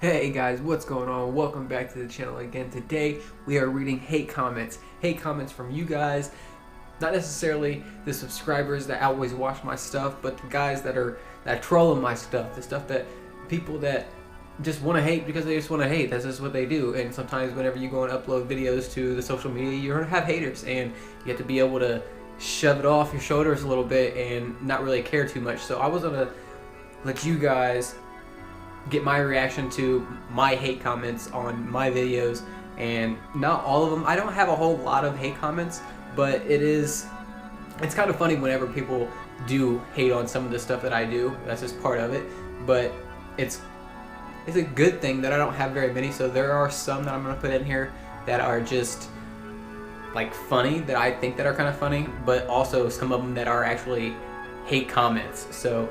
Hey guys, what's going on? Welcome back to the channel again. Today we are reading hate comments. Hate comments from you guys. Not necessarily the subscribers that always watch my stuff, but the guys that trolling my stuff. The stuff that people that just want to hate because they just want to hate. That's just what they do. And sometimes whenever you go and upload videos to the social media, you're going to have haters, and you have to be able to shove it off your shoulders a little bit and not really care too much. So I was going to let you guys get my reaction to my hate comments on my videos, and not all of them. I don't have a whole lot of hate comments, but it's kind of funny whenever people do hate on some of the stuff that I do. That's just part of it, but it's a good thing that I don't have very many. So there are some that I'm gonna put in here that are just like funny, that I think that are kind of funny, but also some of them that are actually hate comments. So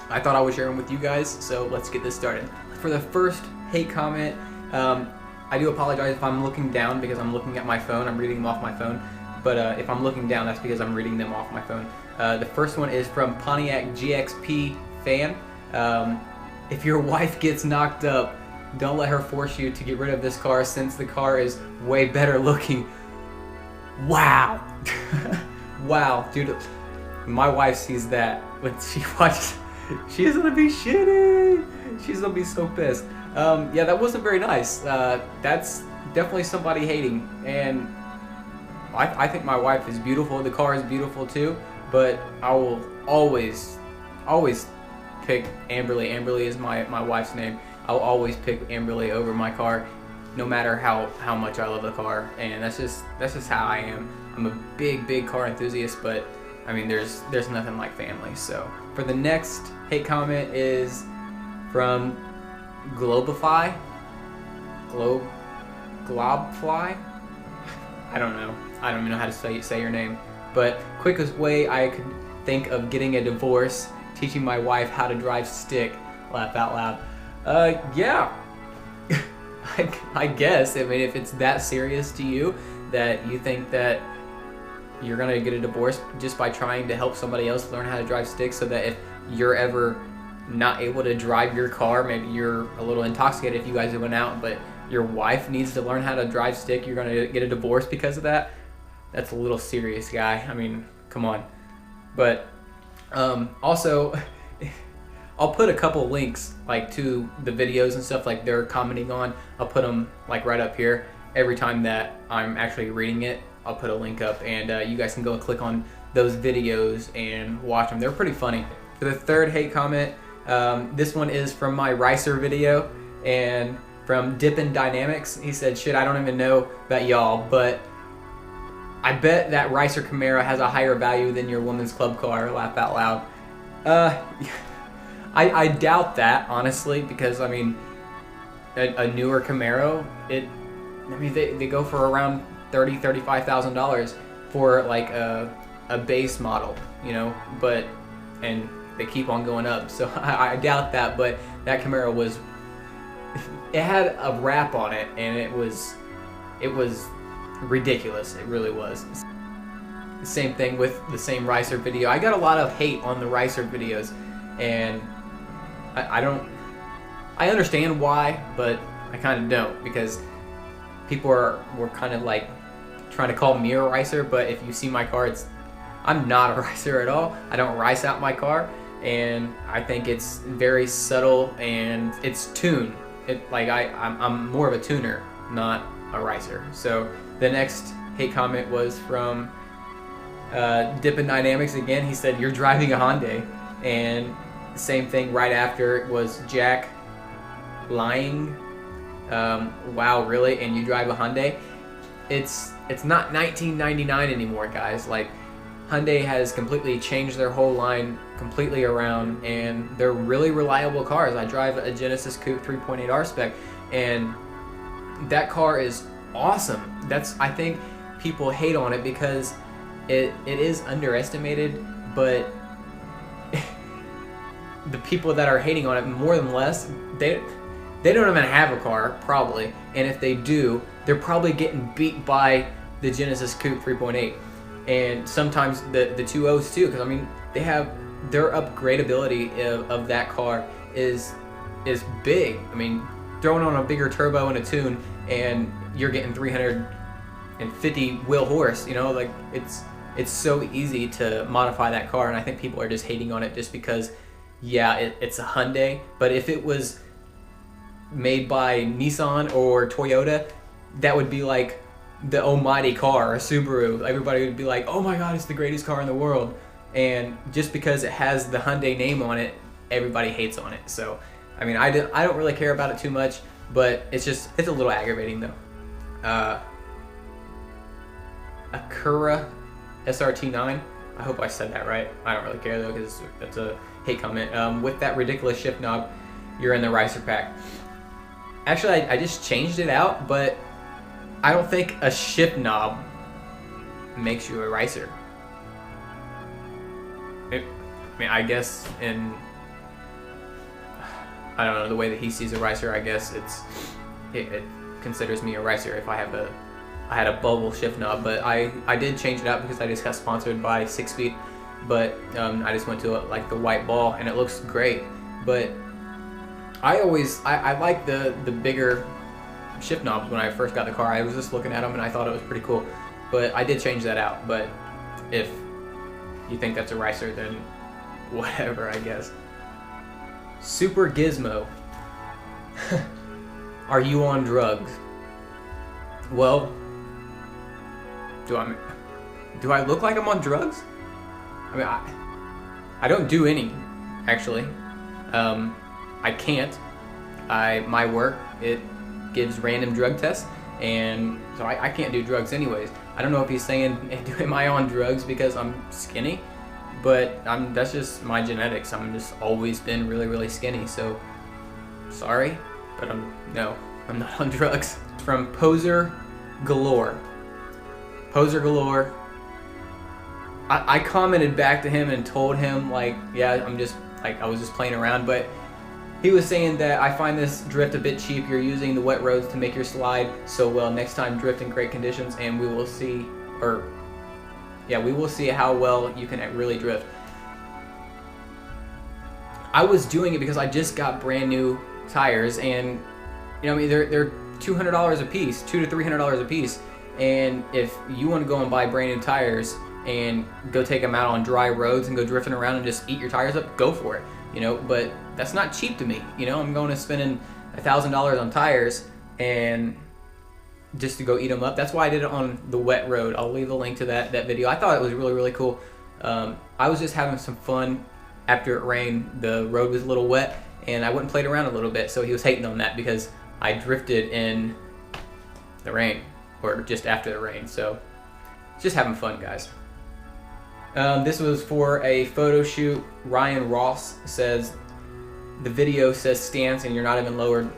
I thought I would share them with you guys, so let's get this started. For the first hate comment, I do apologize if I'm looking down because I'm looking at my phone. I'm reading them off my phone, but if I'm looking down, that's because I'm reading them off my phone. The first one is from Pontiac GXP fan. If your wife gets knocked up, don't let her force you to get rid of this car since the car is way better looking. Wow. Wow, dude. My wife sees that when she watches. She's gonna be shitty. She's gonna be so pissed. Yeah, that wasn't very nice. That's definitely somebody hating, and I think my wife is beautiful. The car is beautiful too, but I will always pick Amberly. Amberly is my wife's name. I'll always pick Amberly over my car, no matter how much I love the car. And that's just how I am. I'm a big car enthusiast, but I mean, there's nothing like family. So for the next hate comment is from Globify. Globfly? I don't know. I don't even know how to say your name. But quickest way I could think of getting a divorce: teaching my wife how to drive stick. Laugh out loud. Yeah. I guess. I mean, if it's that serious to you that you think that you're gonna get a divorce just by trying to help somebody else learn how to drive stick, so that if you're ever not able to drive your car, maybe you're a little intoxicated if you guys went out, but your wife needs to learn how to drive stick, you're gonna get a divorce because of that? That's a little serious, guy. I mean, come on. But also, I'll put a couple links like to the videos and stuff like they're commenting on. I'll put them like right up here. Every time that I'm actually reading it, I'll put a link up, and you guys can go and click on those videos and watch them. They're pretty funny. For the third hate comment, this one is from my Ricer video, and from Dippin' Dynamics. He said, "Shit, I don't even know about y'all, but I bet that Ricer Camaro has a higher value than your woman's club car." Laugh out loud. I doubt that, honestly, because I mean, a newer Camaro, they go for around $35,000 for like a base model, you know, and they keep on going up, so I doubt that. But that Camaro it had a wrap on it, and it was ridiculous. It really was. Same thing with the same Ricer video. I got a lot of hate on the Ricer videos, and I understand why, but I kind of don't, because people were kind of like trying to call me a ricer, but if you see my car, I'm not a ricer at all. I don't rice out my car, and I think it's very subtle and it's tuned. I'm more of a tuner, not a ricer. So the next hate comment was from Dippin' Dynamics again. He said, "You're driving a Hyundai," and same thing right after it was Jack lying. Wow, really? And you drive a Hyundai? It's not 1999 anymore, guys. Like, Hyundai has completely changed their whole line completely around, and they're really reliable cars. I drive a Genesis Coupe 3.8R spec, and that car is awesome. I think people hate on it because it is underestimated, but the people that are hating on it more than less, they don't even have a car, probably, and if they do, they're probably getting beat by the Genesis Coupe 3.8, and sometimes the 2.0s too, because I mean, their upgradability of that car is big. I mean, throwing on a bigger turbo and a tune, and you're getting 350 wheel horse. You know, like it's so easy to modify that car, and I think people are just hating on it just because, yeah, it's a Hyundai. But if it was made by Nissan or Toyota, that would be like the almighty car, a Subaru. Everybody would be like, oh my god, it's the greatest car in the world. And just because it has the Hyundai name on it, everybody hates on it. So I mean, I don't really care about it too much, but it's a little aggravating though. Acura SRT9, I hope I said that right. I don't really care though, because that's a hate comment. With that ridiculous shift knob, you're in the ricer pack. Actually, I just changed it out, but I don't think a shift knob makes you a ricer. I mean, I guess I don't know, the way that he sees a ricer, I guess it considers me a ricer if I had a bubble shift knob. But I did change it out because I just got sponsored by 6 Feet, but I just went to like the white ball, and it looks great. But I like the bigger shift knobs. When I first got the car, I was just looking at them and I thought it was pretty cool, but I did change that out. But if you think that's a ricer, then whatever, I guess. Super Gizmo. Are you on drugs? Well, do I look like I'm on drugs? I mean, I don't do any, actually. I can't. My work, it gives random drug tests, and so I can't do drugs anyways. I don't know if he's saying, am I on drugs because I'm skinny? But that's just my genetics. I'm just always been really, really skinny. So sorry, but no, I'm not on drugs. From Poser Galore. Poser Galore. I commented back to him and told him, like, yeah, I was just playing around, but he was saying that I find this drift a bit cheap. You're using the wet roads to make your slide so well. Next time, drift in great conditions, and we will see, we will see how well you can really drift. I was doing it because I just got brand new tires, and I mean, they're $200 a piece, $200 to $300 a piece. And if you want to go and buy brand new tires and go take them out on dry roads and go drifting around and just eat your tires up, go for it. But that's not cheap to me. I'm going to spending $1,000 on tires and just to go eat them up. That's why I did it on the wet road. I'll leave a link to that video. I thought it was really, really cool. I was just having some fun after it rained. The road was a little wet, and I went and played around a little bit. So he was hating on that because I drifted in the rain, or just after the rain. So just having fun, guys. This was for a photo shoot. Ryan Ross says the video says stance and you're not even lowered.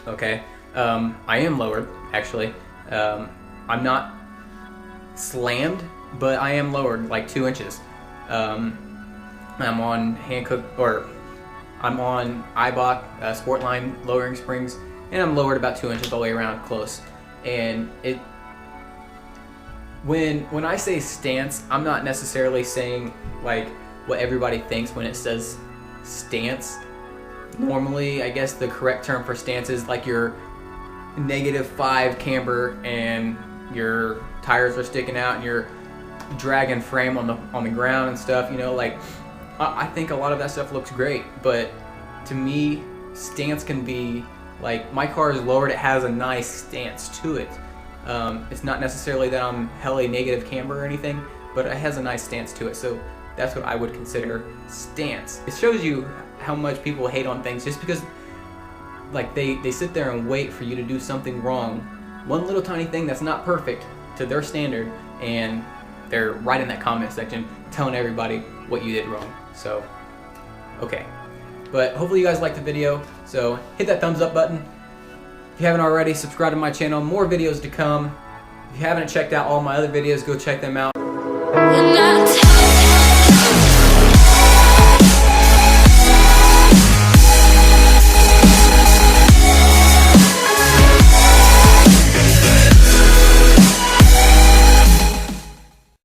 Okay, I am lowered, actually. I'm not slammed, but I am lowered like 2 inches. I'm on I'm on Eibach Sportline lowering springs, and I'm lowered about 2 inches all the way around close. And when I say stance, I'm not necessarily saying like what everybody thinks when it says stance. Normally, I guess the correct term for stance is like your -5 camber and your tires are sticking out and you're dragging frame on the ground and stuff. Like I think a lot of that stuff looks great, but to me, stance can be like, my car is lowered, it has a nice stance to it. It's not necessarily that I'm hella negative camber or anything, but it has a nice stance to it. So that's what I would consider stance. It shows you how much people hate on things just because like they sit there and wait for you to do something wrong, one little tiny thing that's not perfect to their standard, and they're right in that comment section telling everybody what you did wrong. So okay, but hopefully you guys liked the video. So hit that thumbs up button. If you haven't already, subscribe to my channel. More videos to come. If you haven't checked out all my other videos, go check them out.